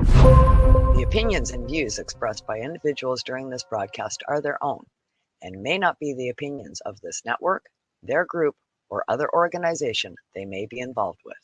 The opinions and views expressed by individuals during this broadcast are their own and may not be the opinions of this network, their group, or other organization they may be involved with.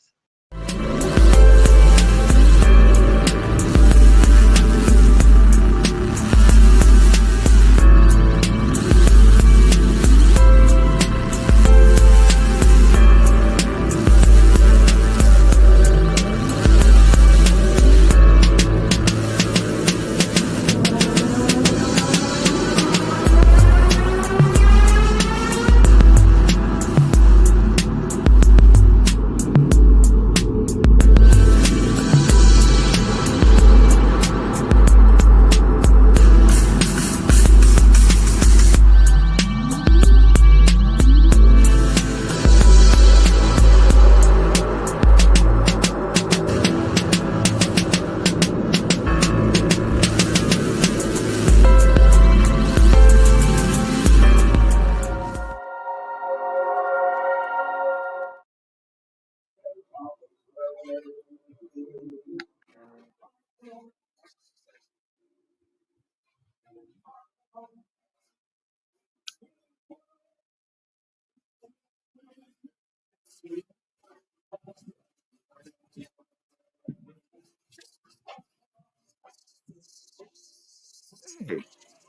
Hey,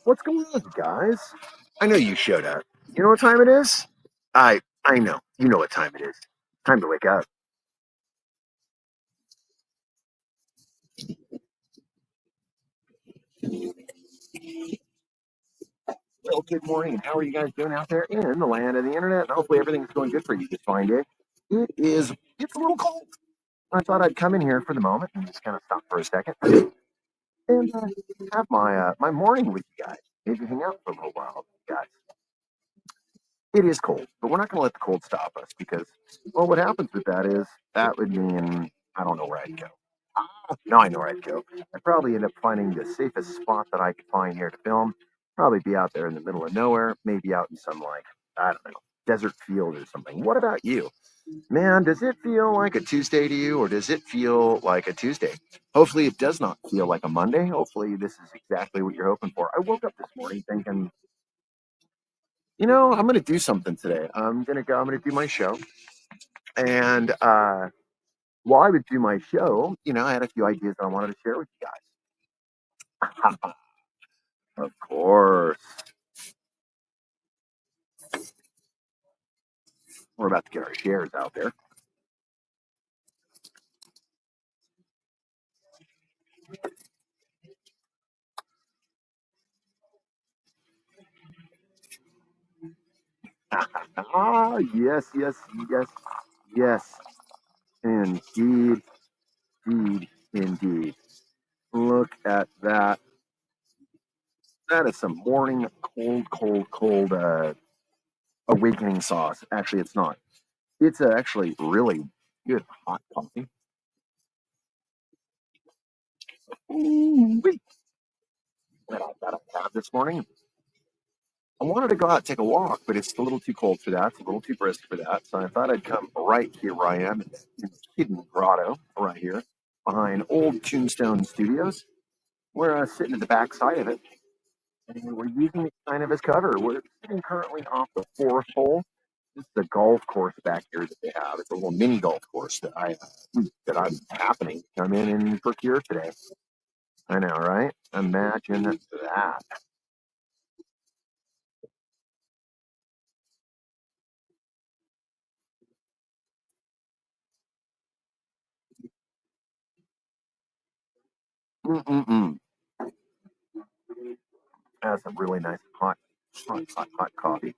what's going on, guys? I know you showed up. You know what time it is? I know. You know what time it is. Time to wake up. Well, good morning. How are you guys doing out there in the land of the internet? And hopefully everything's going good for you this fine day. It's a little cold. I thought I'd come in here for the moment and just kind of stop for a second and have my morning with you guys. Maybe hang out for a little while with you guys. It is cold, but we're not going to let the cold stop us because, well, what happens with that is that would mean I don't know where I'd go. Now I know where I'd go. I'd probably end up finding the safest spot that I could find here to film. Probably be out there in the middle of nowhere, maybe out in some, like, I don't know, desert field or something. What about you? Man, does it feel like a Tuesday to you, or does it feel like a Tuesday? Hopefully it does not feel like a Monday. Hopefully this is exactly what you're hoping for. I woke up this morning thinking, you know, I'm going to do something today. I'm going to do my show. And while I would do my show, you know, I had a few ideas that I wanted to share with you guys. Of course. We're about to get our shares out there. Yes. Indeed. Look at that. That is some morning cold awakening sauce. Actually, it's not. It's actually really good hot coffee. Wait. That I got to have this morning. I wanted to go out and take a walk, but it's a little too cold for that. It's a little too brisk for that. So I thought I'd come right here where I am in the hidden grotto right here behind Old Tombstone Studios. We're sitting at the back side of it, and we're using it kind of as cover. We're sitting currently off the fourth hole. This is the golf course back here that they have. It's a little mini golf course that I'm happening to come in and procure today. I know, right? Imagine that. That's a really nice hot coffee.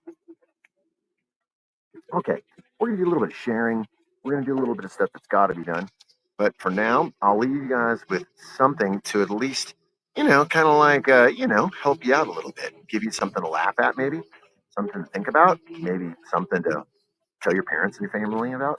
Okay, we're going to do a little bit of sharing. We're going to do a little bit of stuff that's got to be done. But for now, I'll leave you guys with something to at least, you know, kind of like, help you out a little bit. Give you something to laugh at, maybe. Something to think about. Maybe something to tell your parents and your family about.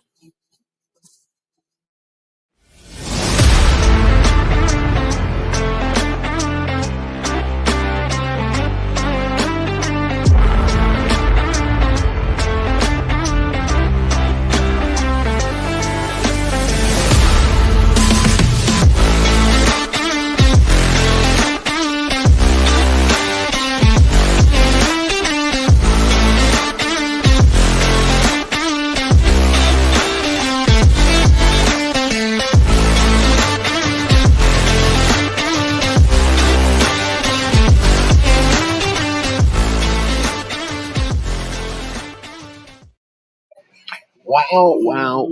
Wow.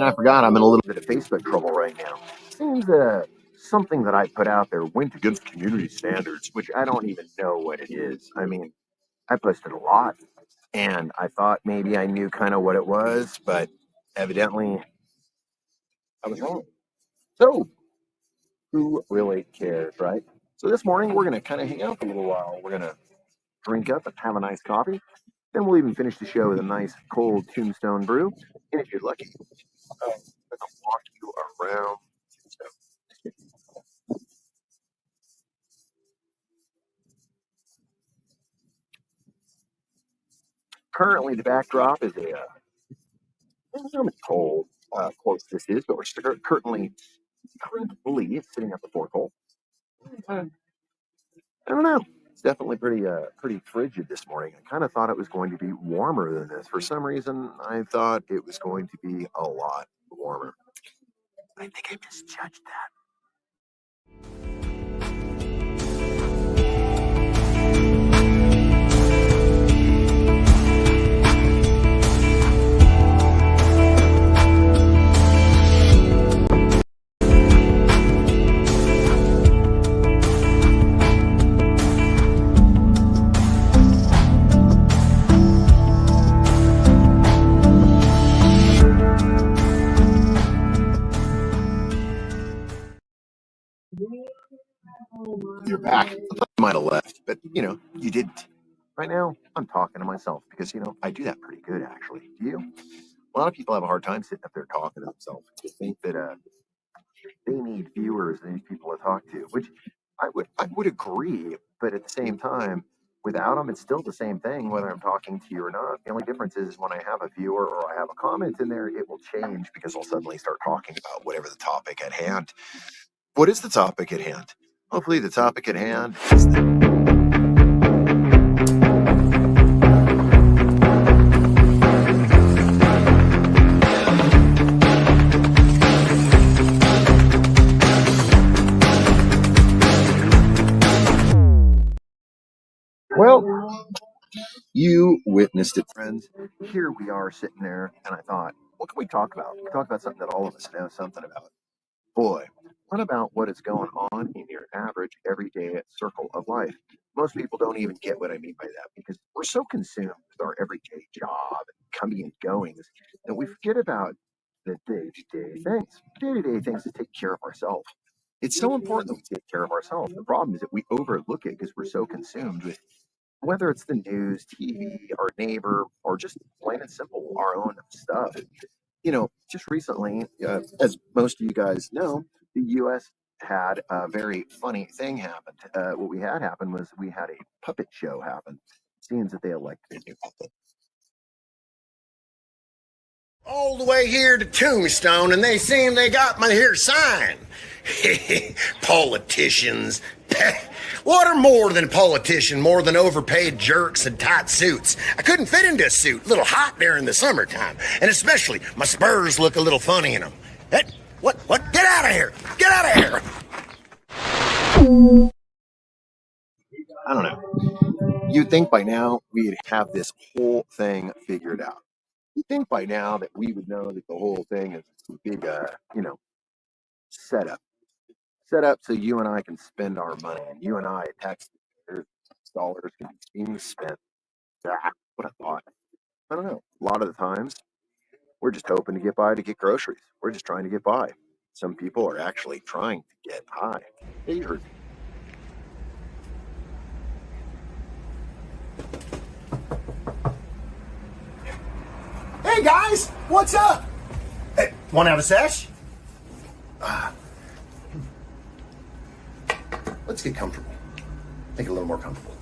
I forgot I'm in a little bit of Facebook trouble right now. Seems something that I put out there went against community standards, which I don't even know what it is. I mean, I posted a lot and I thought maybe I knew kind of what it was, but evidently I was wrong. So, who really cares, right? So, this morning we're going to kind of hang out for a little while. We're going to drink up and have a nice coffee. Then we'll even finish the show with a nice cold Tombstone brew. And if you're lucky, I'm going to walk you around Tombstone. Currently, the backdrop is I don't know how cold close this is, but we're currently sitting at the porthole. I don't know. It's definitely pretty frigid this morning. I kind of thought it was going to be warmer than this. For some reason, I thought it was going to be a lot warmer. I think I misjudged that. You're back. I thought you might have left, but you didn't. Right now, I'm talking to myself because I do that pretty good actually. Do you? A lot of people have a hard time sitting up there talking to themselves. They think that they need viewers, they need people to talk to, which I would agree, but at the same time, without them, it's still the same thing whether I'm talking to you or not. The only difference is when I have a viewer or I have a comment in there, it will change because I'll suddenly start talking about whatever the topic at hand. What is the topic at hand? Hopefully, the topic at hand is well, you witnessed it, friends. Here we are sitting there, and I thought, what can we talk about? We can talk about something that all of us know something about. Boy, what about what is going on in your average, everyday circle of life? Most people don't even get what I mean by that because we're so consumed with our everyday job and coming and goings that we forget about the day to day things to take care of ourselves. It's so important that we take care of ourselves. The problem is that we overlook it because we're so consumed with whether it's the news, TV, our neighbor, or just plain and simple our own stuff. Just recently, as most of you guys know, the U.S. had a very funny thing happen. What we had happen was we had a puppet show happen. It seems that they elected a new puppet. All the way here to Tombstone, and they seem they got my here sign. Politicians. What are more than a politician? More than overpaid jerks and tight suits. I couldn't fit into a suit. A little hot there in the summertime. And especially, my spurs look a little funny in them. What? Get out of here! Get out of here! I don't know. You'd think by now we'd have this whole thing figured out. You'd think by now that we would know that the whole thing is a big, setup. Set up so you and I can spend our money, and you and I, taxpayers, dollars can be being spent. What I thought. I don't know. A lot of the times, we're just hoping to get by to get groceries. We're just trying to get by. Some people are actually trying to get high. Hey, you heard. Hey guys, what's up? Hey, want to have a sesh? Let's get comfortable. Make it a little more comfortable.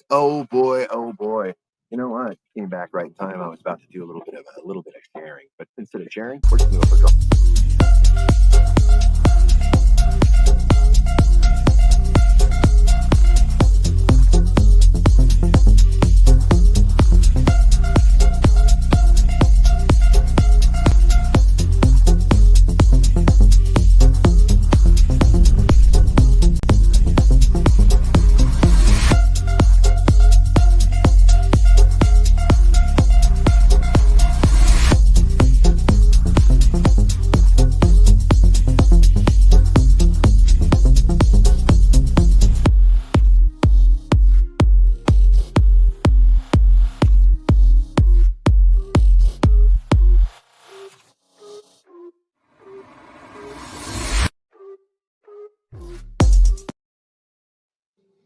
Oh boy, oh boy. You know what? Came back right in time. I was about to do a little bit of sharing, but instead of sharing, we're just going to go.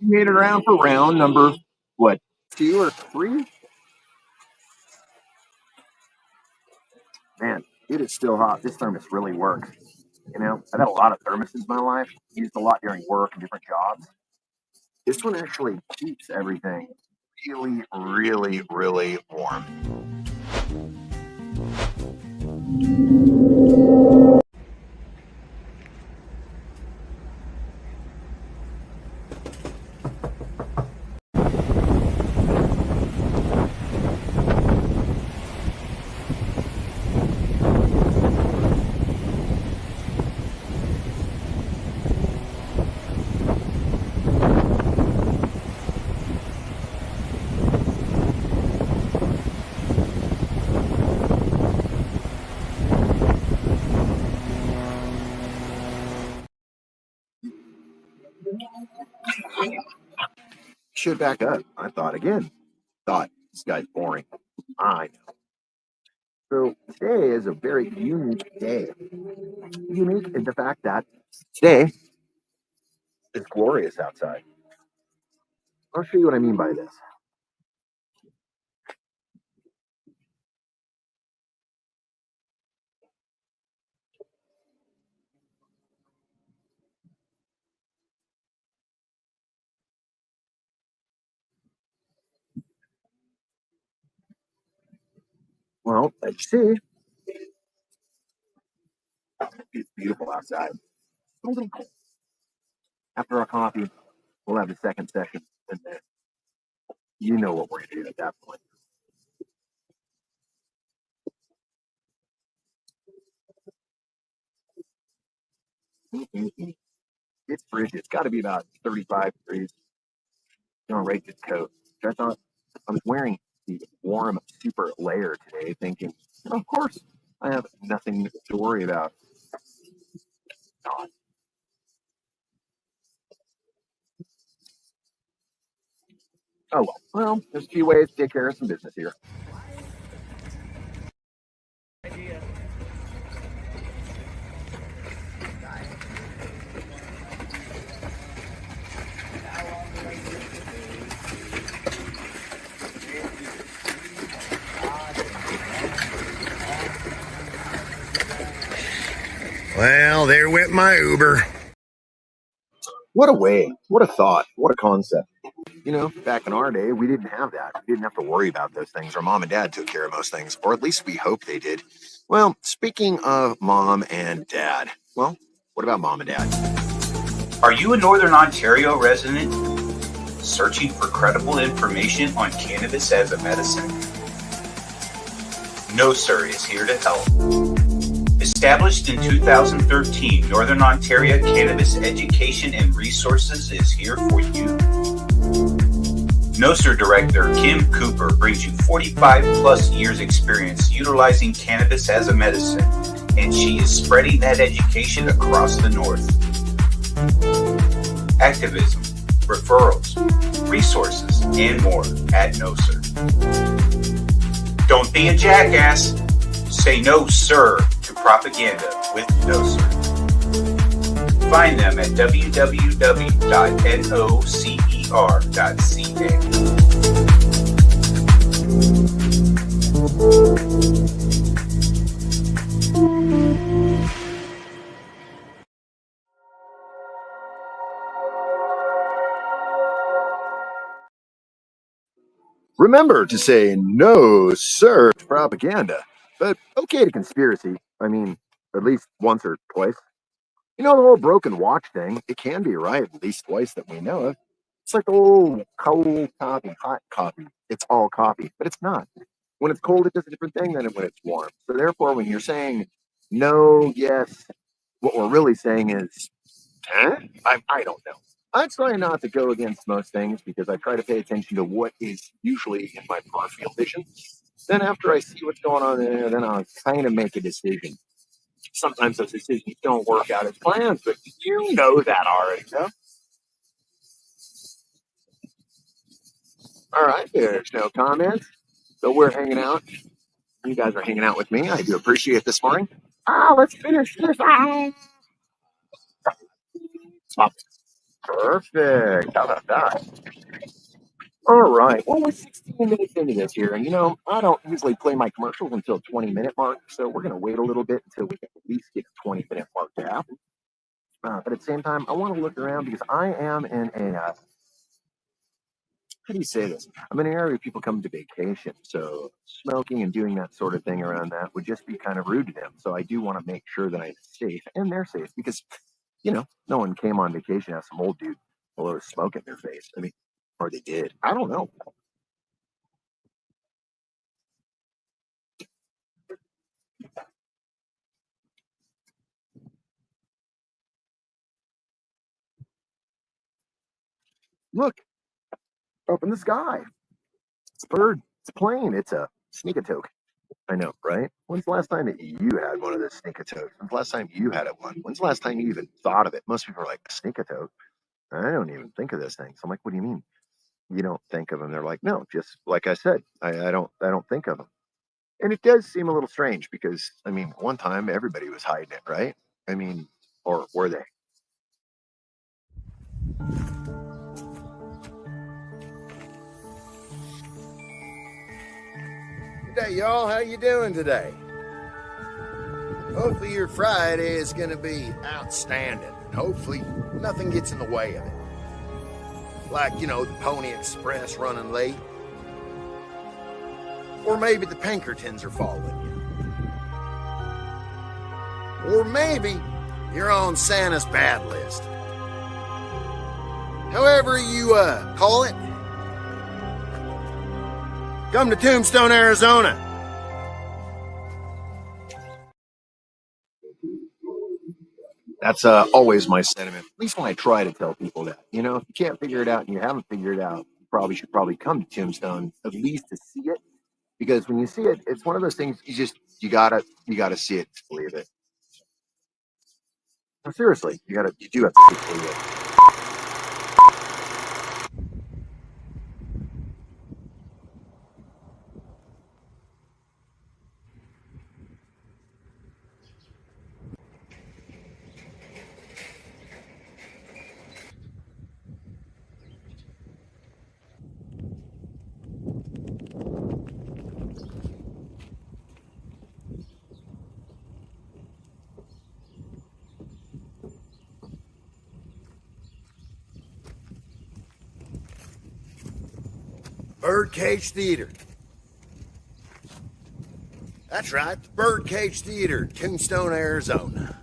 Made it around for round number, what, 2 or 3? Man, it is still hot. This thermos really works. You know, I've had a lot of thermoses in my life, used a lot during work and different jobs. This one actually keeps everything really, really, really warm. Should back up. I thought again. Thought this guy's boring. I know. So today is a very unique day. Unique in the fact that today is glorious outside. I'll show you what I mean by this. Well, as you see, it's beautiful outside. A little cold. After our coffee, we'll have the second session, and then you know what we're going to do at that point. It's frigid. It's got to be about 35 degrees. Don't rate this coat. I thought I was wearing the warm super layer today, thinking, of course, I have nothing to worry about. God. Oh well, there's a few ways to take care of some business here. Well, there went my Uber. What a way, what a thought, what a concept. You know, back in our day, we didn't have that. We didn't have to worry about those things. Our mom and dad took care of most things, or at least we hope they did. Well, speaking of mom and dad, well, what about mom and dad? Are you a Northern Ontario resident searching for credible information on cannabis as a medicine? No Sir is here to help. Established in 2013, Northern Ontario Cannabis Education and Resources is here for you. No Sir Director Kim Cooper brings you 45 plus years experience utilizing cannabis as a medicine, and she is spreading that education across the North. Activism, referrals, resources, and more at No Sir. Don't be a jackass. Say no, sir, to propaganda with No Sir. Find them at www.nocer.ca. Remember to say no, sir, to propaganda, but okay to conspiracy. I mean, at least once or twice. You know, the whole broken watch thing, it can be right at least twice that we know of. It's like the whole cold coffee, hot coffee. It's all coffee, but it's not. When it's cold, it does a different thing than when it's warm. So therefore, when you're saying no, yes, what we're really saying is, I don't know. I try not to go against most things because I try to pay attention to what is usually in my peripheral vision. Then after I see what's going on there, then I'll kind of make a decision. Sometimes those decisions don't work out as planned, but you know that already, no? All right, there's no comments. So we're hanging out. You guys are hanging out with me. I do appreciate this morning. Let's finish this. Stop. Perfect. How about that? All right. Well, we're 16 minutes into this here, and you know, I don't usually play my commercials until 20-minute mark, so we're going to wait a little bit until we can at least get the 20-minute mark to happen. But at the same time, I want to look around because I am in a, how do you say this? I'm in an area where people come to vacation, so smoking and doing that sort of thing around that would just be kind of rude to them. So I do want to make sure that I'm safe and they're safe because, you know, no one came on vacation as some old dude blow smoke in their face. I mean, or they did. I don't know. Look, up in the sky. It's a bird. It's a plane. It's a sneakatoke. I know, right? When's the last time that you had one of those sneakatokes? When's the last time you had one? When's the last time you even thought of it? Most people are like, sneakatoke? I don't even think of this thing. So I'm like, what do you mean? You don't think of them? They're like, no, just like I said, I don't think of them. And it does seem a little strange because, I mean, one time everybody was hiding it, right? I mean, or were they? Good day, y'all. How you doing today? Hopefully your Friday is going to be outstanding. Hopefully nothing gets in the way of it. Like, you know, the Pony Express running late. Or maybe the Pinkertons are following you. Or maybe you're on Santa's bad list. However you call it, come to Tombstone, Arizona. That's always my sentiment. At least when I try to tell people that. You know, if you can't figure it out and you haven't figured it out, you should probably come to Tombstone at least to see it. Because when you see it, it's one of those things you gotta see it to believe it. No, seriously, you do have to see it to believe it. Birdcage Theater. That's right, the Birdcage Theater, Tombstone, Arizona.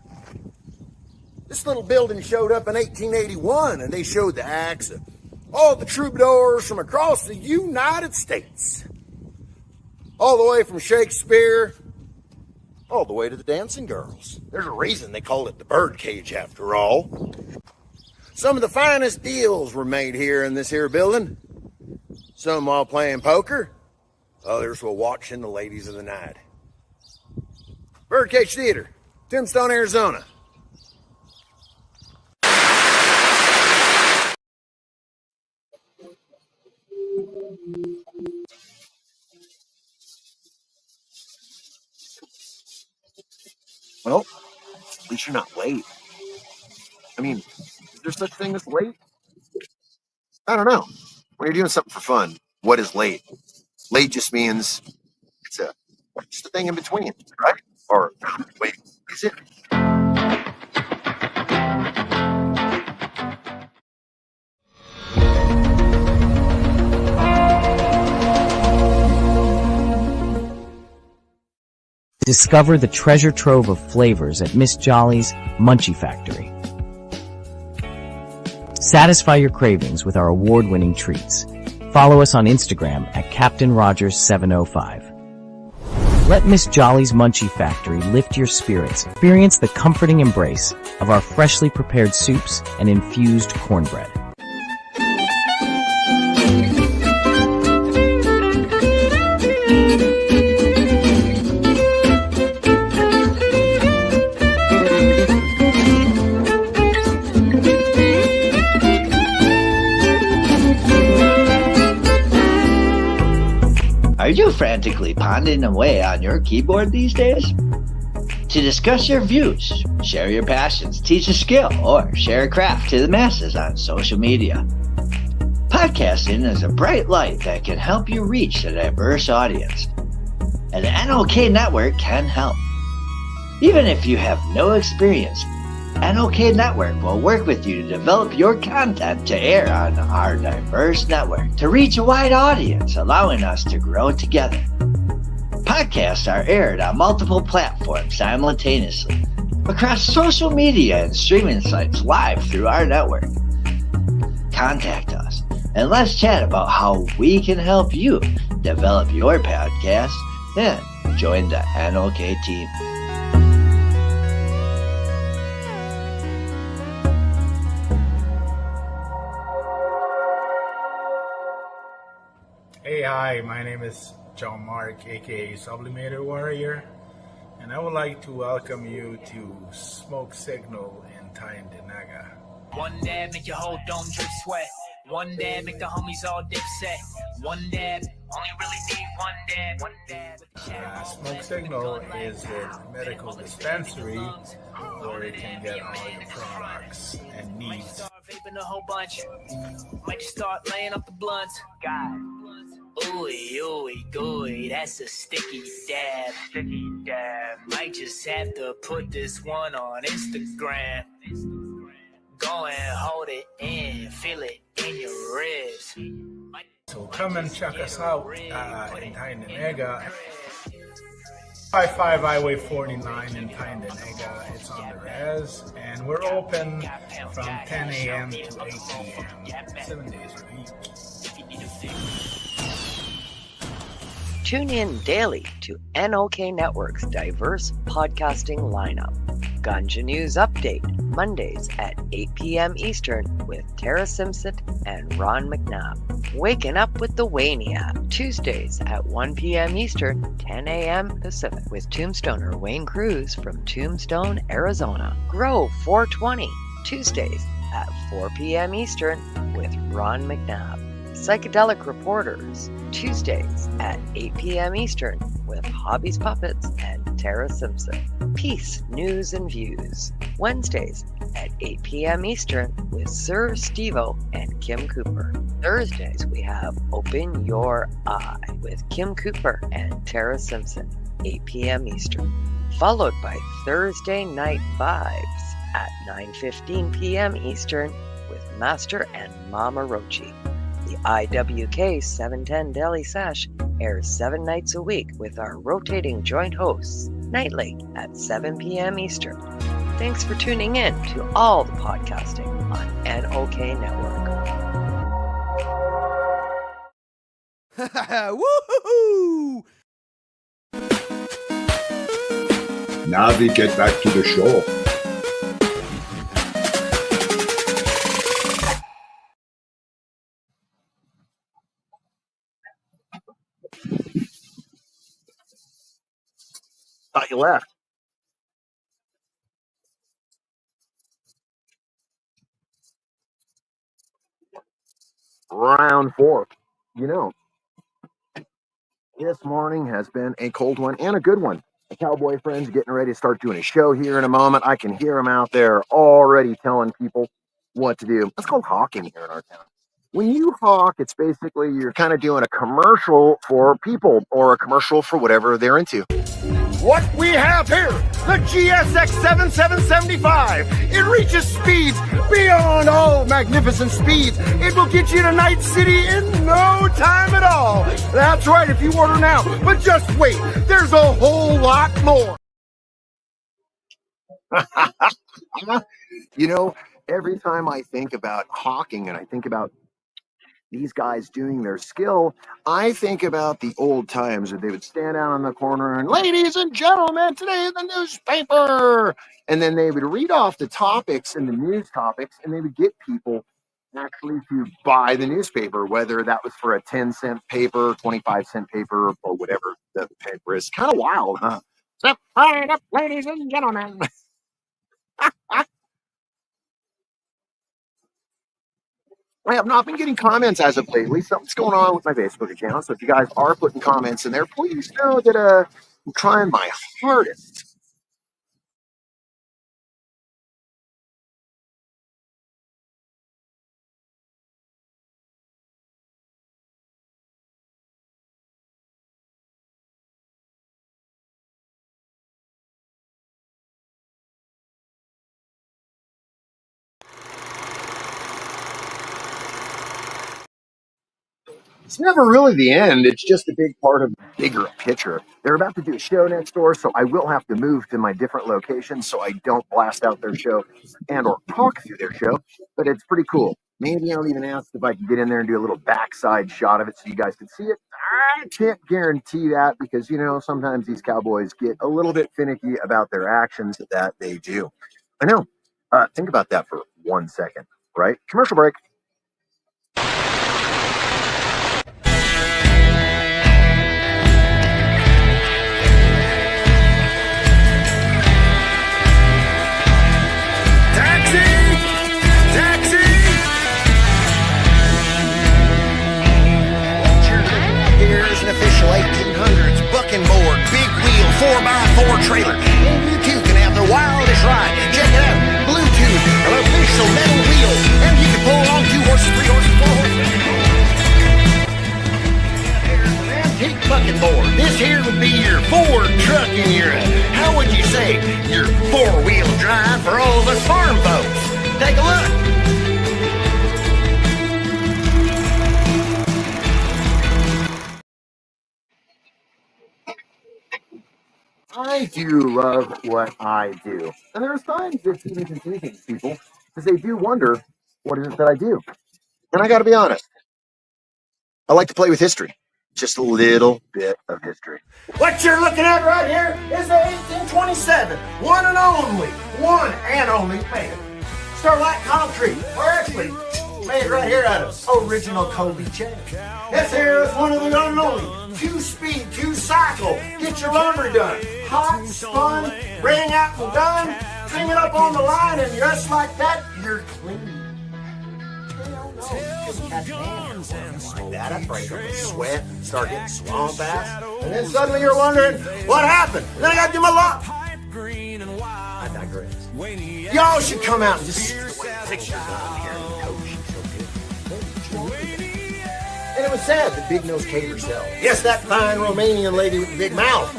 This little building showed up in 1881, and they showed the acts of all the troubadours from across the United States. All the way from Shakespeare, all the way to the dancing girls. There's a reason they call it the Birdcage after all. Some of the finest deals were made here in this here building. Some while playing poker, others while watching the ladies of the night. Birdcage Theater, Tombstone, Arizona. Well, at least you're not late. I mean, is there such thing as late? I don't know. When you're doing something for fun, what is late? Late just means it's just a thing in between, right? Or wait, is it? Discover the treasure trove of flavors at Miss Jolly's Munchie Factory. Satisfy your cravings with our award-winning treats. Follow us on Instagram at Captain Rogers705. Let Miss Jolly's Munchie Factory lift your spirits. Experience the comforting embrace of our freshly prepared soups and infused cornbread. Are you frantically pounding away on your keyboard these days? To discuss your views, share your passions, teach a skill, or share a craft to the masses on social media. Podcasting is a bright light that can help you reach a diverse audience. And the NOK Network can help. Even if you have no experience, NOK Network will work with you to develop your content to air on our diverse network to reach a wide audience, allowing us to grow together. Podcasts are aired on multiple platforms simultaneously across social media and streaming sites live through our network. Contact us and let's chat about how we can help you develop your podcast and join the NOK team. Hey, hi, my name is John Mark, aka Sublimator Warrior, and I would like to welcome you to Smoke Signal in Tyndinaga. One dab make your whole dome drip sweat. One dab make the homies all dip set. One dab, only really need one dab. One dab. Smoke Signal is a medical dispensary where you can get all your products and needs. Vaping a whole bunch. Might just start laying up the blunts. God. Ooey, ooey, gooey, that's a sticky dab. Sticky dab. Might just have to put this one on Instagram. Go and hold it in, feel it in your ribs. So come and check us out in Tyndinaga. 55 Highway 49 in Tyndinaga. It's on the res, and we're open from 10 a.m. to 8 p.m. 7 days a week. Tune in daily to NOK Network's diverse podcasting lineup. Ganja News Update, Mondays at 8 p.m. Eastern with Tara Simpson and Ron McNabb. Waking Up with the Wayniac, Tuesdays at 1 p.m. Eastern, 10 a.m. Pacific with Tombstoner Wayne Cruz from Tombstone, Arizona. Grow 420, Tuesdays at 4 p.m. Eastern with Ron McNabb. Psychedelic Reporters, Tuesdays at 8 p.m. Eastern with Hobbies Puppets and Tara Simpson. Peace, News and Views, Wednesdays at 8 p.m. Eastern with Sir Stevo and Kim Cooper. Thursdays we have Open Your Eye with Kim Cooper and Tara Simpson, 8 p.m. Eastern. Followed by Thursday Night Vibes at 9:15 p.m. Eastern with Master and Mama Rochi. The IWK 710 Daily Sesh airs 7 nights a week with our rotating joint hosts, nightly at 7 p.m. Eastern. Thanks for tuning in to all the podcasting on NOK Network. Woohoo! Now we get back to the show. Thought you left. Round 4. You know, this morning has been a cold one and a good one. The cowboy friend's getting ready to start doing a show here in a moment. I can hear him out there already telling people what to do. It's called hawking here in our town. When you hawk, it's basically you're kind of doing a commercial for people or a commercial for whatever they're into. what we have here, the GSX 7775. It reaches speeds beyond all magnificent speeds. It will get you to Night City in no time at all. That's right, if you order now. But just wait, there's a whole lot more. You know, every time I think about hawking and I think about these guys doing their skill, I think about the old times where they would stand out on the corner and, ladies and gentlemen, today the newspaper. And then they would read off the topics and the news topics, and they would get people actually to buy the newspaper, whether that was for a 10-cent paper, 25-cent paper, or whatever the paper is. Kind of wild, huh? Step right up, ladies and gentlemen. I have not been getting comments as of lately. Something's going on with my Facebook account. So if you guys are putting comments in there, please know that I'm trying my hardest. It's never really the end. It's just a big part of the bigger picture. They're about to do a show next door, so I will have to move to my different location so I don't blast out their show and or talk through their show. But it's pretty cool. Maybe I'll even ask if I can get in there and do a little backside shot of it so you guys can see it. I can't guarantee that because, you know, sometimes these cowboys get a little bit finicky about their actions that they do. I know. Think about that for 1 second, right? Commercial break. Official 1800s bucking board, big wheel, 4x4 trailer. And you too can have the wildest ride. Check it out, Bluetooth, an official metal wheel, and you can pull along 2 horses, 3 horses, 4 horses. Here's an antique bucking board. This here would be your Ford truck in your, how would you say, your 4-wheel drive for all of us farm folks. Take a look. I do love what I do. And there's times it's even confusing to people because they do wonder what is it that I do. And I got to be honest, I like to play with history. Just a little bit of history. What you're looking at right here is the 1827 one and only made Starlight Concrete. Or actually, made right here out of original Kobe chain. This here is one of the only 2-speed, 2-cycle. Get your lumber done. Hot, spun, ring out and done. Hang it up on the line, and just like that, you're clean. Like that, I break up with sweat, start getting swamp ass, and then suddenly you're wondering what happened. And then I got to do my lock. I digress. Y'all should come out and just see the way pictures on here. And it was sad that Big Nose Kate herself. Yes, that fine Romanian lady with the big mouth.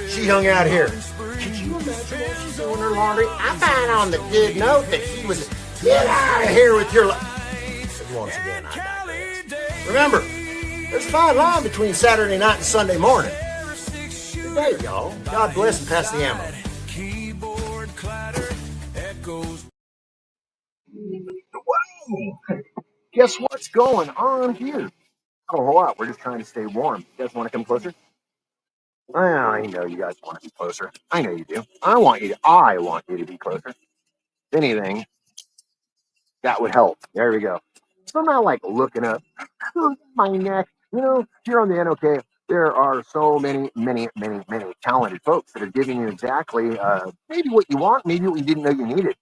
She hung out here. Could you imagine while she's doing her laundry? I find on the good note that she was, get out of here with your once again, I digress. Remember, there's a fine line between Saturday night and Sunday morning. Good day, y'all. God bless and pass the ammo. Whoa! Guess what's going on here? Not a whole lot. We're just trying to stay warm. You guys want to come closer? I know you guys want to be closer. I know you do. I want you to be closer. If anything, that would help. There we go. So I'm not like looking up my neck. You know, here on the NOK, there are so many talented folks that are giving you exactly maybe what you want, maybe what you didn't know you needed.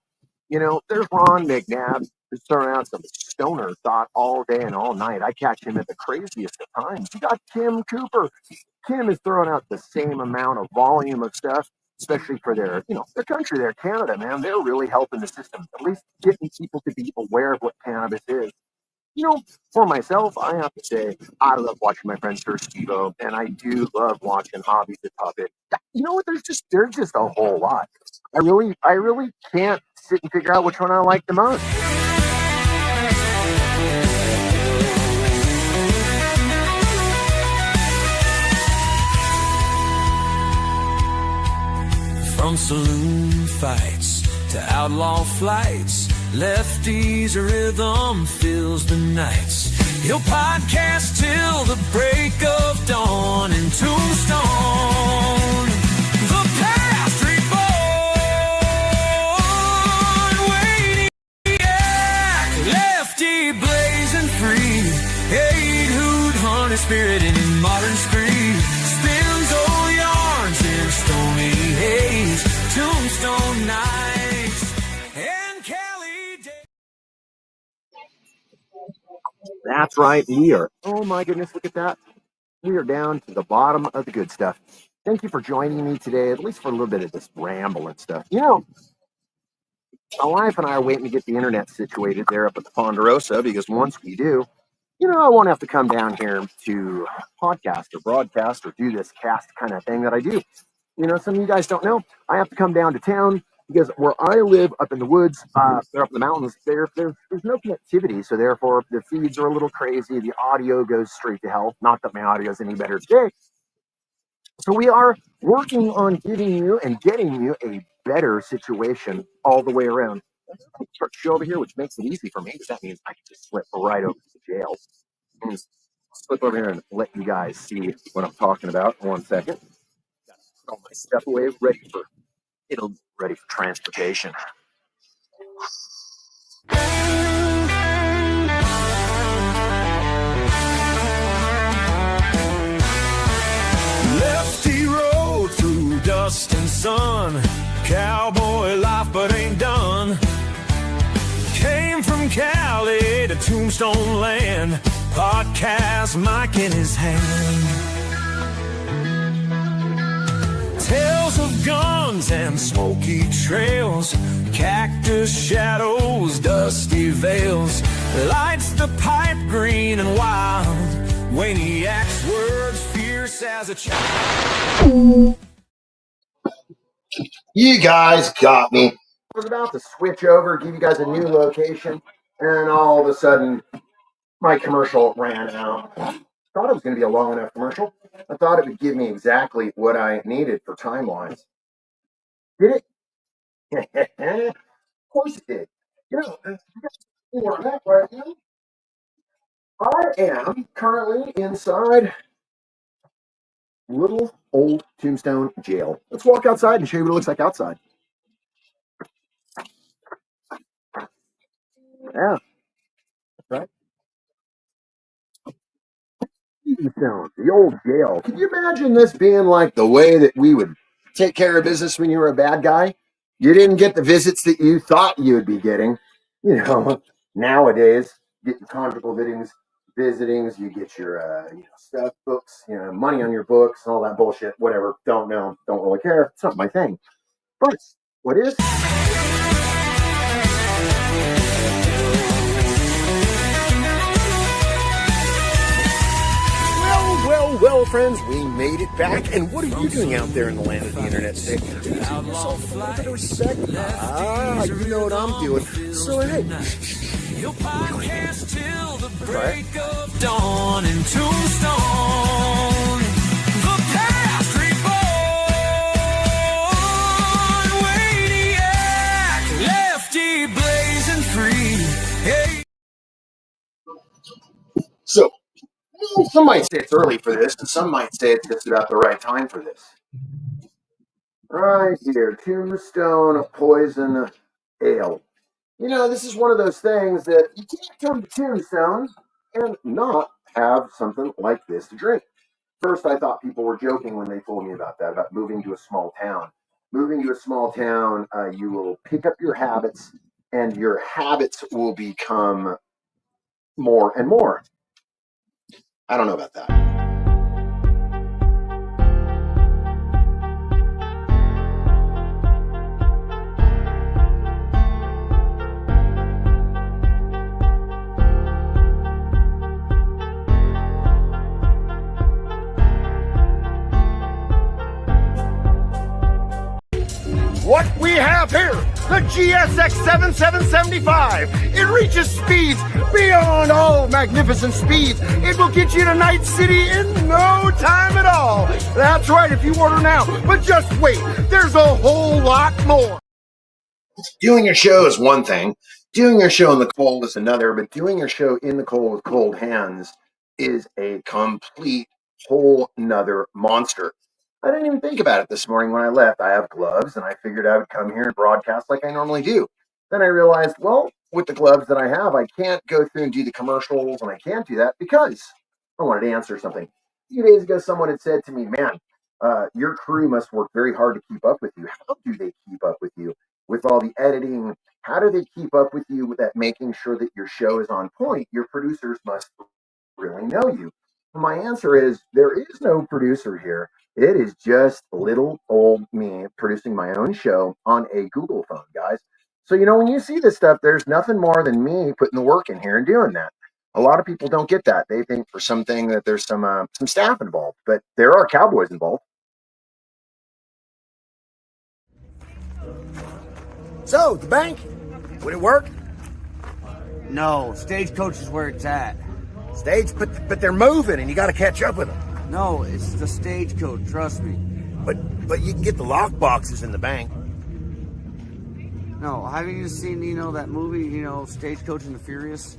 You know, there's Ron McNabb who's throwing out some stoner thought all day and all night. I catch him at the craziest of times. You got Tim Cooper. Kim is throwing out the same amount of volume of stuff, especially for their, their country, their Canada, man. They're really helping the system, at least getting people to be aware of what cannabis is. For myself, I have to say I love watching my friends Sir Steve-O, and I do love watching Hobbies at Puppet. You know what? There's just a whole lot. I really can't sit and figure out which one I like the most. From saloon fights to outlaw flights, Lefty's rhythm fills the nights. He'll podcast till the break of dawn in Tombstone. The past reborn, Wayniac, Lefty blazing free. 800 spirit in modern spree. Spins old yarns in stormy haze. Tombstone nights and Cali days. That's right, we are. Oh my goodness, look at that. We are down to the bottom of the good stuff. Thank you for joining me today, at least for a little bit of this ramble and stuff. My wife and I are waiting to get the internet situated there up at the Ponderosa, because once we do, I won't have to come down here to podcast or broadcast or do this cast kind of thing that I do. Some of you guys don't know, I have to come down to town because where I live up in the woods, they're up in the mountains, there's no connectivity. So therefore, the feeds are a little crazy. The audio goes straight to hell. Not that my audio is any better today. So we are working on giving you and getting you a better situation all the way around. I'll start to show over here, which makes it easy for me, because that means I can just slip right over to the jail. And just slip over here and let you guys see what I'm talking about in 1 second. Got to put all my stuff away, ready for transportation. Lefty rode through dust and sun. Cowboy life, but ain't done. Came from Cali to Tombstone land. Podcast mic in his hand. Tales of guns and smoky trails, cactus shadows, dusty veils, lights the pipe green and wild. Wayniac's words fierce as a child. You guys got me. I was about to switch over, give you guys a new location, and all of a sudden, my commercial ran out. Thought it was going to be a long enough commercial. I thought it would give me exactly what I needed for timelines. Did it? Of course it did. More of that right now. I am currently inside little old Tombstone jail. Let's walk outside and show you what it looks like outside. Yeah, that's right. Tombstone, the old jail. Can you imagine this being like the way that we would take care of business when you were a bad guy? You didn't get the visits that you thought you would be getting. Nowadays, getting conjugal visitings, you get your stuff, books, money on your books, and all that bullshit. Whatever. Don't know. Don't really care. It's not my thing. But what is? Well, friends, we made it back. And what are you doing out there in the land of the internet today? Give yourself a little bit of respect. You know what I'm doing. So, hey. You'll podcast till the break of dawn in Tombstone. The past reborn. Wayniac, Lefty blazing free. Hey. So, some might say it's early for this, and some might say it's just about the right time for this. Right here, Tombstone Poison Ale. This is one of those things that you can't come to Tombstone and not have something like this to drink. First, I thought people were joking when they told me about that, about moving to a small town. Moving to a small town, you will pick up your habits, and your habits will become more and more. I don't know about that. have here? The GSX 7775. It reaches speeds beyond all magnificent speeds. It will get you to Night City in no time at all. That's right, if you order now. But just wait, there's a whole lot more. Doing your show is one thing. Doing your show in the cold is another. But doing your show in the cold with cold hands is a complete whole nother monster. I didn't even think about it this morning when I left. I have gloves, and I figured I would come here and broadcast like I normally do. Then I realized, well, with the gloves that I have, I can't go through and do the commercials, and I can't do that because I wanted to answer something. A few days ago, someone had said to me, man, your crew must work very hard to keep up with you. How do they keep up with you with all the editing? How do they keep up with you with that, making sure that your show is on point? Your producers must really know you. My answer is there is no producer here. It is just little old me producing my own show on a Google phone, guys. So, when you see this stuff, there's nothing more than me putting the work in here and doing that. A lot of people don't get that. They think for something that there's some staff involved, but there are cowboys involved. So, the bank, would it work? No, Stagecoach is where it's at. But they're moving, and you got to catch up with them. No, it's the Stagecoach, trust me. But you can get the lock boxes in the bank. No, haven't you seen, that movie, Stagecoach and the Furious?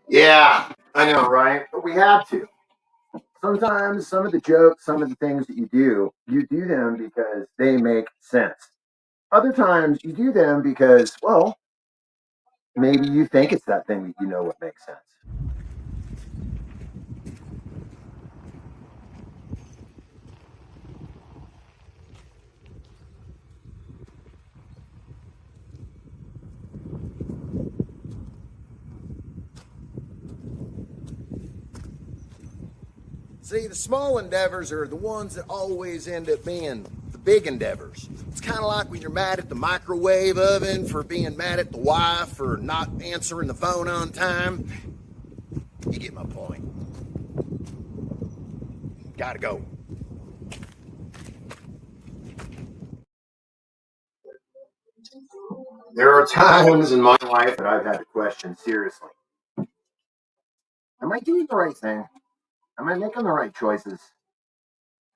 Yeah, I know, right? But we have to. Sometimes some of the jokes, some of the things that you do them because they make sense. Other times you do them because, well, maybe you think it's that thing that you know what makes sense. See, the small endeavors are the ones that always end up being the big endeavors. It's kind of like when you're mad at the microwave oven for being mad at the wife for not answering the phone on time. You get my point. Gotta go. There are times in my life that I've had to question seriously. Am I doing the right thing? Am I making the right choices?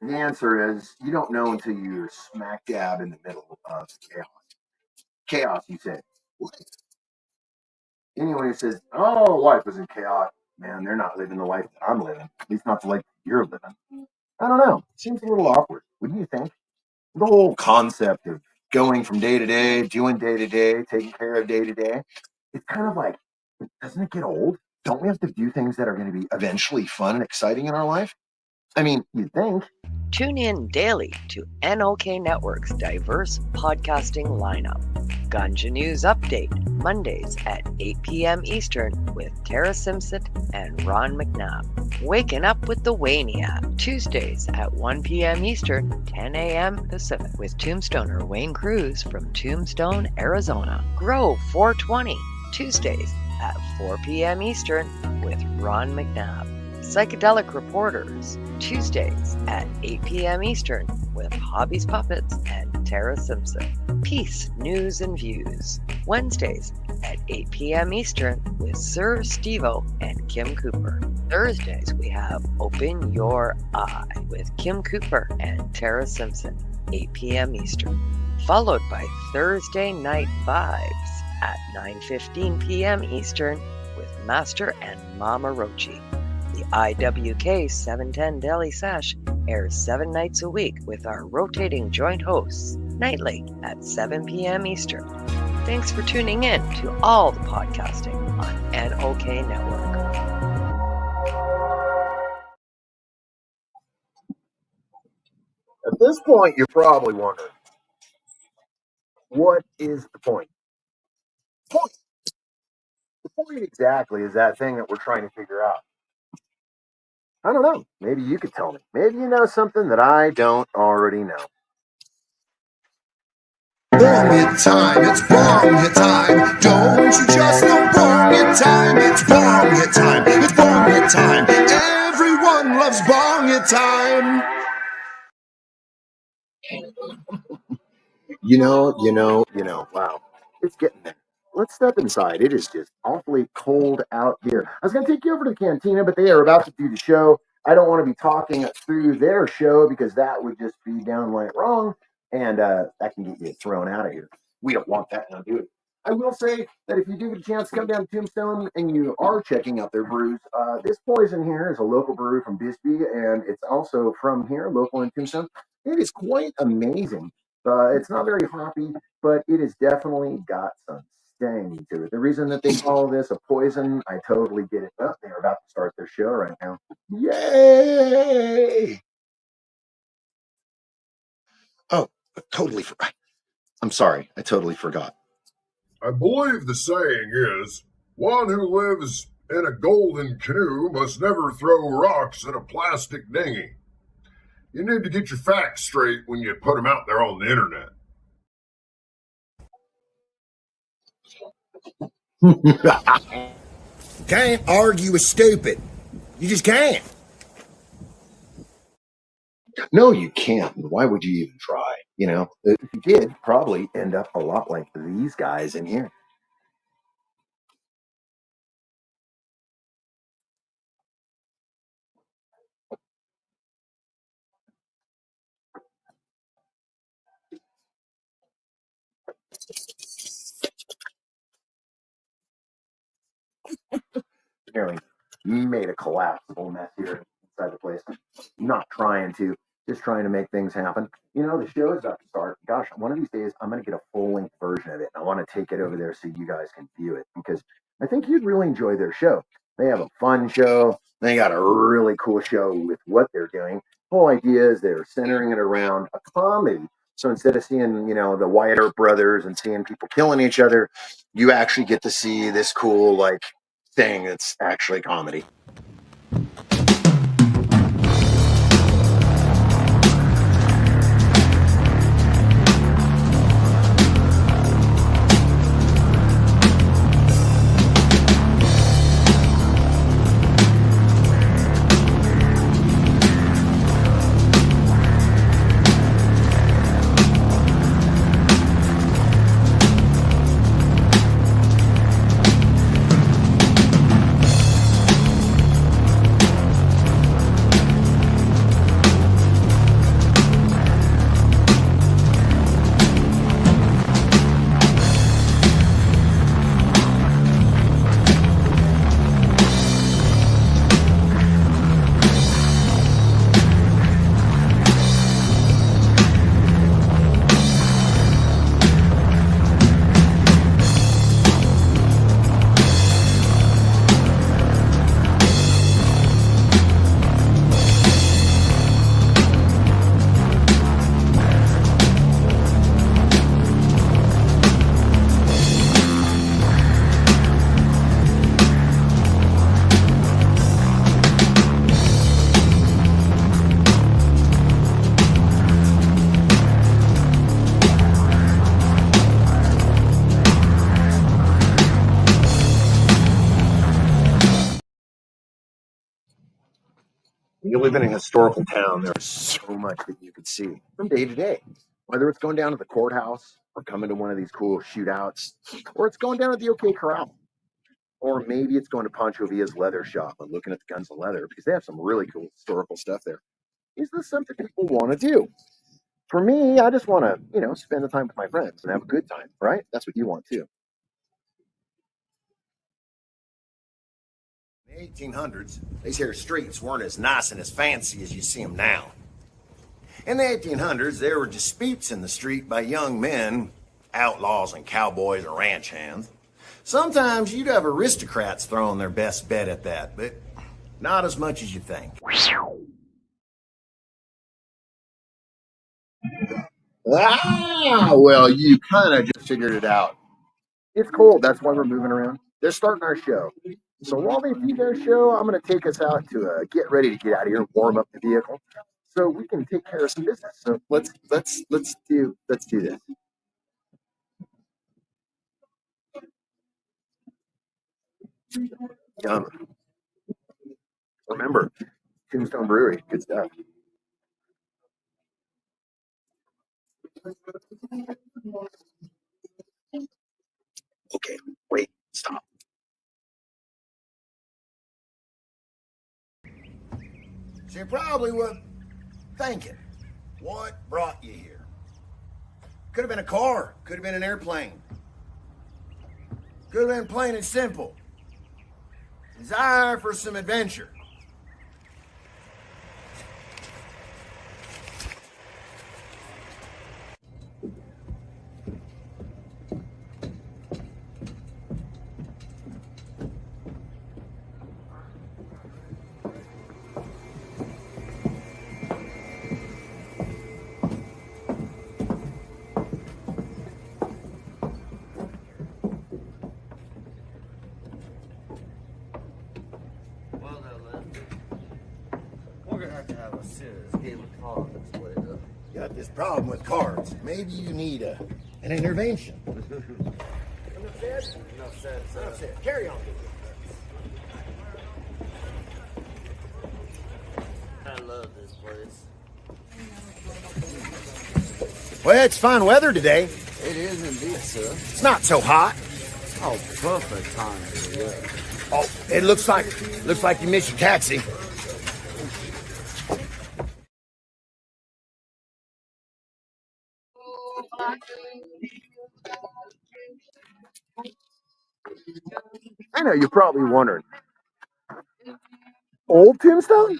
And the answer is you don't know until you're smack dab in the middle of chaos. Chaos, you say. What? Anyone who says, oh, life isn't chaos, man, they're not living the life that I'm living. At least not the life that you're living. I don't know. It seems a little awkward. What do you think? The whole concept of going from day to day, doing day to day, taking care of day to day, it's kind of like, doesn't it get old? Don't we have to do things that are going to be eventually fun and exciting in our life? I mean, you'd think. Tune in daily to NOK Network's diverse podcasting lineup. Ganja News Update, Mondays at 8 p.m. Eastern with Tara Simpson and Ron McNabb. Waking Up with the Wayniac, Tuesdays at 1 p.m. Eastern, 10 a.m. Pacific with Tombstoner Wayne Cruz from Tombstone, Arizona. Grow 420, Tuesdays at 4 p.m. Eastern with Ron McNabb. Psychedelic Reporters, Tuesdays at 8 p.m. Eastern with Hobbies Puppets and Tara Simpson. Peace, News and Views, Wednesdays at 8 p.m. Eastern with Sir Stevo and Kim Cooper. Thursdays we have Open Your Eye with Kim Cooper and Tara Simpson, 8 p.m. Eastern. Followed by Thursday Night Vibes at 9:15 p.m. Eastern with Master and Mama Rochi. The IWK 710 Daily Sesh airs 7 nights a week with our rotating joint hosts, nightly at 7 p.m. Eastern. Thanks for tuning in to all the podcasting on NOK Network. At this point, you're probably wondering, what is the point? Point. The point exactly is that thing that we're trying to figure out. I don't know. Maybe you could tell me. Maybe you know something that I don't already know. Bong time, it's bong time. Don't you just know bong time? It's bong time, it's bong time. Every Everyone loves bong time. Wow. It's getting there. Let's step inside. It is just awfully cold out here. I was going to take you over to the cantina, but they are about to do the show. I don't want to be talking through their show because that would just be downright wrong, and that can get you thrown out of here. We don't want that now, do we? I will say that if you do get a chance to come down to Tombstone and you are checking out their brews, this poison here is a local brew from Bisbee, and it's also from here, local in Tombstone. It is quite amazing. It's not very hoppy, but it has definitely got some sting to it. The reason that they call this a poison, I totally get it. Oh, they're about to start their show right now. Yay! Oh, totally forgot. I'm sorry. I totally forgot. I believe the saying is, one who lives in a golden canoe must never throw rocks at a plastic dinghy. You need to get your facts straight when you put them out there on the internet. Can't argue with stupid. You just can't. No, you can't. Why would you even try? If you did, probably end up a lot like these guys in here. Nearly made a collapsible mess here inside the place. Not trying to, just trying to make things happen. The show is about to start. Gosh, one of these days I'm going to get a full length version of it. And I want to take it over there so you guys can view it because I think you'd really enjoy their show. They have a fun show. They got a really cool show with what they're doing. The whole idea is they're centering it around a comedy. So instead of seeing, the Wyatt Earp brothers and seeing people killing each other, you actually get to see this cool, thing that's actually comedy. When you live in a historical town, there's so much that you could see from day to day. Whether it's going down to the courthouse or coming to one of these cool shootouts, or it's going down to the OK Corral, or maybe it's going to Pancho Villa's leather shop and looking at the guns of leather because they have some really cool historical stuff there. Is this something people want to do? For me, I just want to, spend the time with my friends and have a good time, right? That's what you want too. In the 1800s, these here streets weren't as nice and as fancy as you see them now. In the 1800s, there were disputes in the street by young men, outlaws and cowboys and ranch hands. Sometimes you'd have aristocrats throwing their best bet at that, but not as much as you think. Well, you kind of just figured it out. It's cold. That's why we're moving around. They're starting our show. So while they do their show, I'm going to take us out to get ready to get out of here, warm up the vehicle, so we can take care of some business. So let's do this. Remember, Tombstone Brewery, good stuff. Okay, wait, stop. So you probably were thinking, what brought you here? Could have been a car, could have been an airplane. Could have been plain and simple. Desire for some adventure. Well, now, Lynn, we're gonna have to have a serious game of cards played up. Got this problem with cards. Maybe you need an intervention. Enough said? Enough said, sir. Enough said. Carry on. I love this place. Well, it's fine weather today. It is indeed, sir. It's not so hot. Oh, perfect time for the year. Oh, it looks like you missed your taxi. I know you're probably wondering, old Tombstone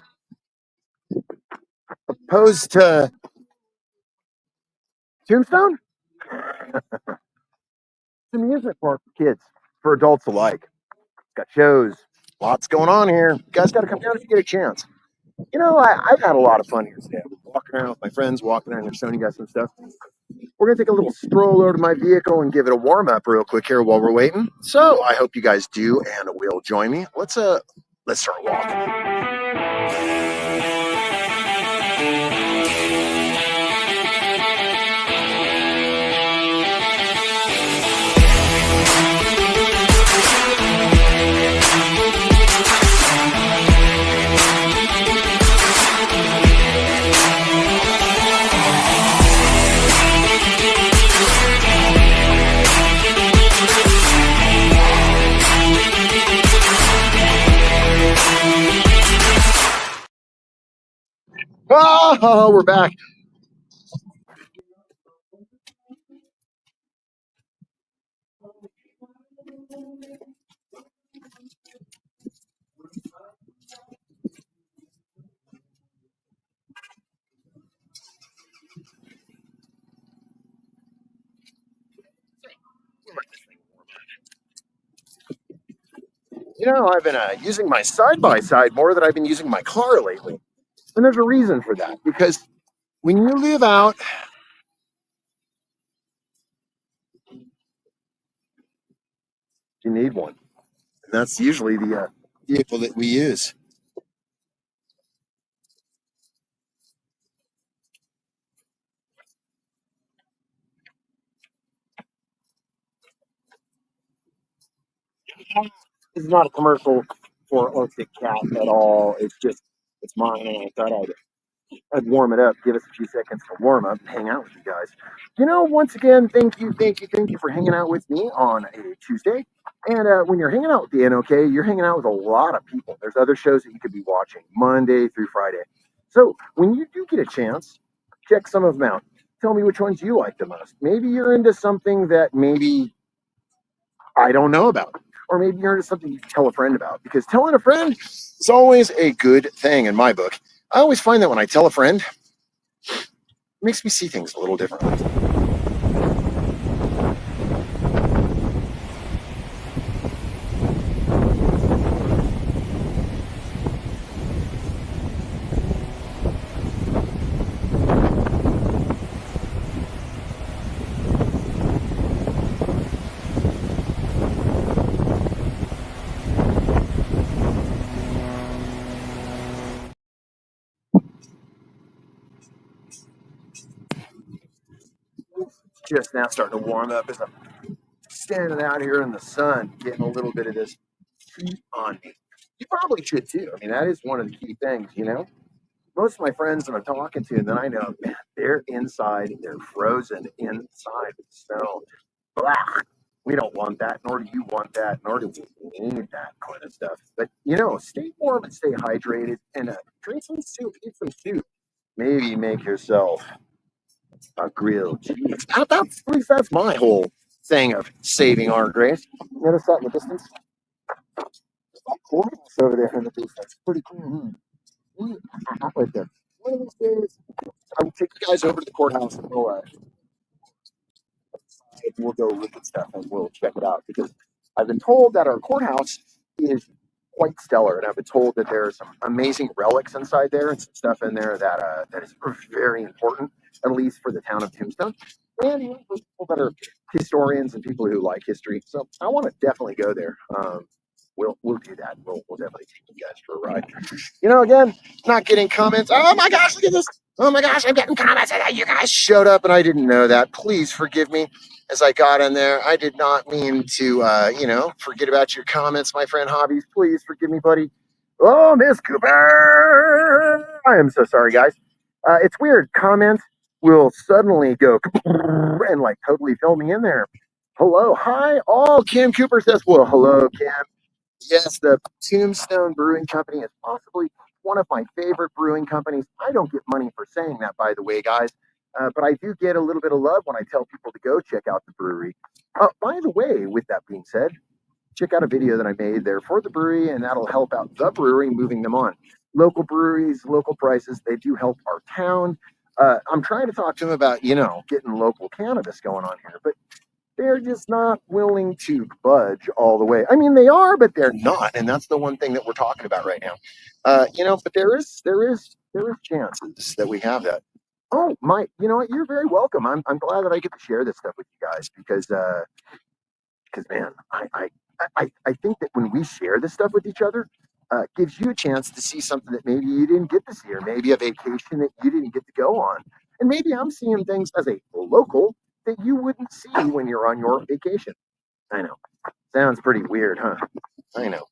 opposed to Tombstone? It's an amusement park for kids, for adults alike. It's got shows, lots going on here. You guys got to come down if you get a chance. You know, I've had a lot of fun here today. I'm walking around with my friends, walking around and showing you guys some stuff. We're going to take a little stroll over to my vehicle and give it a warm up real quick here while we're waiting. So I hope you guys do and will join me. Let's start walking. Oh, we're back. You know, I've been using my side-by-side more than I've been using my car lately. And there's a reason for that, because when you live out, you need one. And that's usually the vehicle that we use. This is not a commercial for Arctic Cat at all. It's mine, and I thought I'd warm it up, give us a few seconds to warm up, and hang out with you guys. You know, once again, thank you for hanging out with me on a Tuesday. And when you're hanging out with the NOK, you're hanging out with a lot of people. There's other shows that you could be watching Monday through Friday. So when you do get a chance, check some of them out. Tell me which ones you like the most. Maybe you're into something that maybe I don't know about. Or maybe you're into something you can tell a friend about. Because telling a friend is always a good thing in my book. I always find that when I tell a friend, it makes me see things a little differently. Just now starting to warm up as I'm standing out here in the sun, getting a little bit of this heat on me. You probably should too. I mean, that is one of the key things, you know. Most of my friends that I'm talking to, that I know, man, they're inside, they're frozen inside with snow. Blah. We don't want that, nor do you want that, nor do we need that kind of stuff. But you know, stay warm and stay hydrated, and drink some soup, eat some soup. Maybe make yourself a grilled cheese. At least that's my whole thing of saving our grace. Notice that in the distance? Cool. Over there in the distance. Pretty cool. Right there. One of these days, I'll take you guys over to the courthouse and we'll go look at stuff and we'll check it out, because I've been told that our courthouse is quite stellar, and I've been told that there are some amazing relics inside there and some stuff in there that is very important, at least for the town of Tombstone, and even for people that are historians and people who like history. So I want to definitely go there. We'll do that. We'll definitely take you guys for a ride. You know, again, not getting comments. Oh my gosh, look at this. Oh my gosh, I'm getting comments that you guys showed up and I didn't know that. Please forgive me as I got in there. I did not mean to, forget about your comments, my friend Hobbies. Please forgive me, buddy. Oh, Miss Cooper. I am so sorry, guys. It's weird. Comments will suddenly go and like totally fill me in there. Hello. Hi, all. Kim Cooper says, well, hello, Kim. Yes, the Tombstone Brewing Company is possibly one of my favorite brewing companies. I don't get money for saying that, by the way, guys, but I do get a little bit of love when I tell people to go check out the brewery. By the way, with that being said, check out a video that I made there for the brewery, and that'll help out the brewery moving them on. Local breweries, local prices, they do help our town. I'm trying to talk to them about, getting local cannabis going on here, but they're just not willing to budge all the way. I mean, they are, but they're not, and that's the one thing that we're talking about right now. But there is chances that we have that. Oh, you know what? You're very welcome. I'm glad that I get to share this stuff with you guys because man, I think that when we share this stuff with each other, gives you a chance to see something that maybe you didn't get to see, or maybe a vacation that you didn't get to go on, and maybe I'm seeing things as a local that you wouldn't see when you're on your vacation. I know. Sounds pretty weird, huh? I know.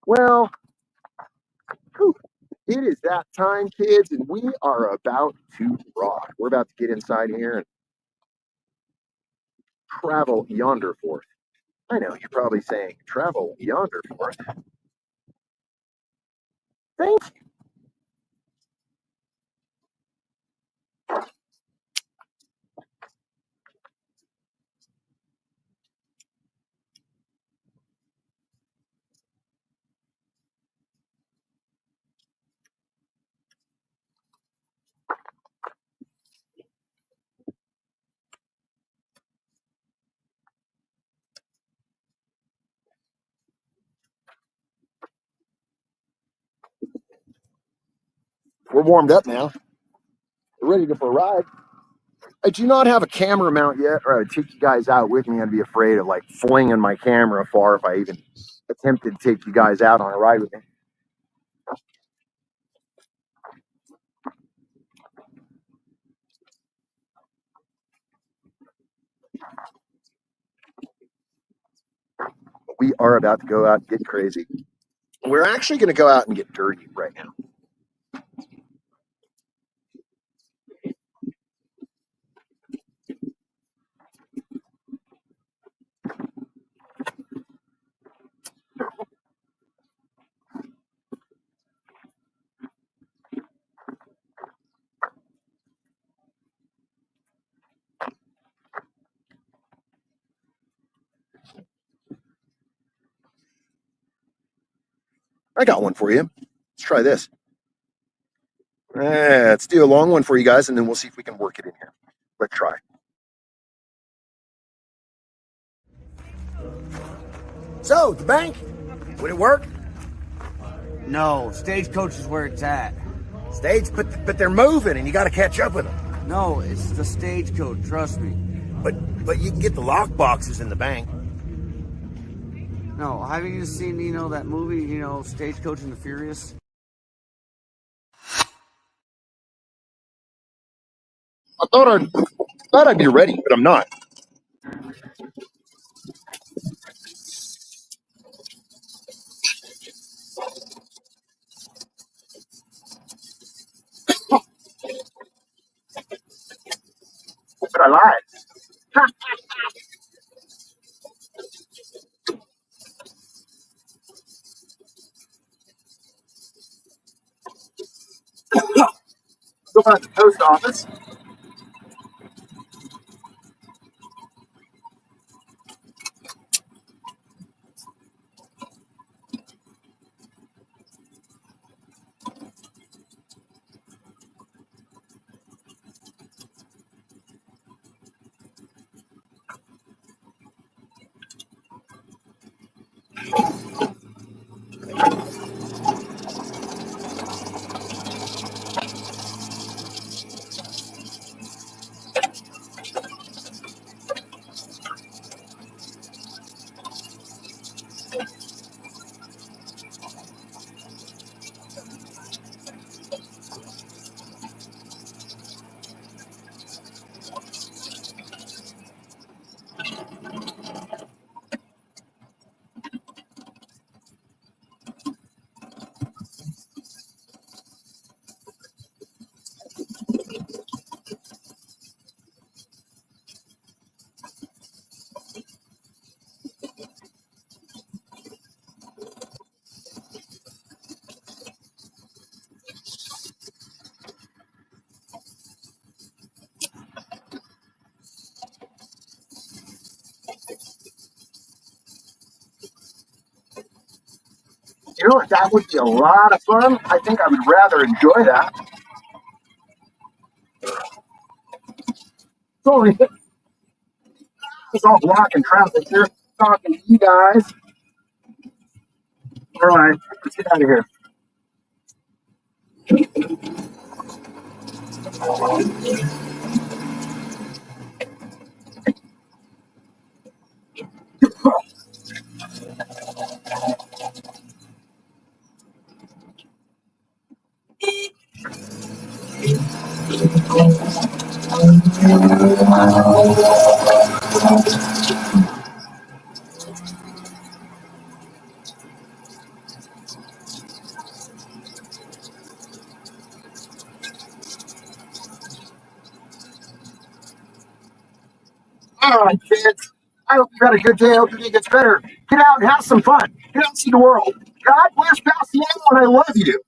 Well, whew, it is that time, kids, and we are about to rock. We're about to get inside here and travel yonder forth. I know, you're probably saying, travel yonder forth. Thank you. We're warmed up now. We're ready to go for a ride. I do not have a camera mount yet, or I would take you guys out with me. I'd be afraid of like flinging my camera far if I even attempted to take you guys out on a ride with me. We are about to go out and get crazy. We're actually going to go out and get dirty right now. I got one for you. Let's try this. Let's do a long one for you guys, and then we'll see if we can work it in here. Let's try. So, the bank, would it work? No, Stagecoach is where it's at. But they're moving, and you got to catch up with them. No, it's the Stagecoach, trust me. But you can get the lock boxes in the bank. No, haven't you seen, that movie, Stagecoach and the Furious? I thought I'd be ready, but I'm not. Go by the post office. You know what? That would be a lot of fun. I think I would rather enjoy that. Sorry, it's all blocking traffic here. Talking to you guys. All right, let's get out of here. All right, kids. I hope you've had a good day. I hope your day gets better. Get out and have some fun. Get out and see the world. God bless Pasadena, and I love you.